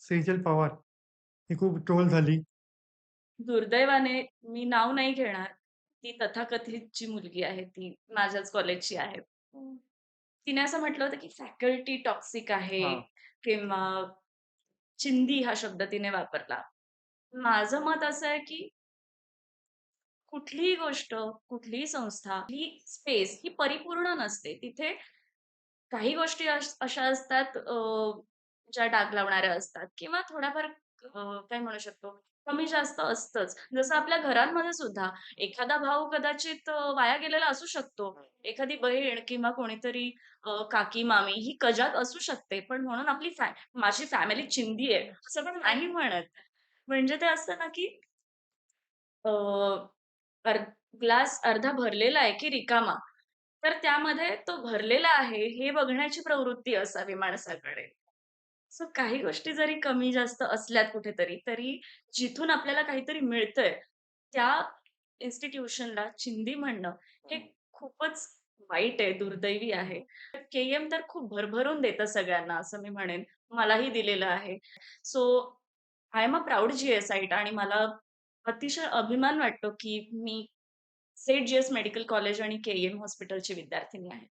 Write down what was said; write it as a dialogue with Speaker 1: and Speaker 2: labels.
Speaker 1: सेजल पवार ही खूप ट्रोल झाली.
Speaker 2: दुर्दैवाने मी नाव नाही घेणार. ती तथाकथित जी मुलगी आहे ती माझ्याच कॉलेजची आहे. तिने असं म्हटलं होतं, की फॅकल्टी टॉक्सिक आहे
Speaker 1: हां. किंवा
Speaker 2: किंवा चिंदी हा शब्द तिने वापरला. माझं मत असं आहे, की कुठलीही गोष्ट, कुठलीही संस्था, ही स्पेस ही परिपूर्ण नसते. तिथे काही गोष्टी अशा असतात ज्या डाग लावणाऱ्या असतात किंवा थोड्याफार काय म्हणू शकतो, कमी जास्त असतंच. जसं आपल्या घरांमध्ये सुद्धा एखादा भाऊ कदाचित वाया गेलेला असू शकतो. एखादी बहीण किंवा कोणीतरी काकी, मामी ही कजात असू शकते. पण म्हणून आपली माझी फॅमिली चिंदी आहे, असं पण नाही म्हणत. म्हणजे ते असतं ना, की अ, अर ग्लास अर्धा भरलेला आहे की रिकामा? तर त्यामध्ये तो भरलेला आहे हे बघण्याची प्रवृत्ती असावी माणसाकडे. सो काही गोष्टी जरी कमी जास्त असल्यात कुठेतरी, तरी जिथून आपल्याला काहीतरी मिळतंय, त्या इन्स्टिट्यूशनला चिंदी म्हणणं हे खूपच वाईट आहे, दुर्दैवी आहे. के-एम तर खूप भरभरून देतं सगळ्यांना असं मी म्हणेन. मलाही दिलेलं आहे. So I am a proud GSite आणि मला अतिशय अभिमान वाटतो, की मी सेंट जेम्स मेडिकल कॉलेज आणि के-एम हॉस्पिटलची विद्यार्थिनी आहे.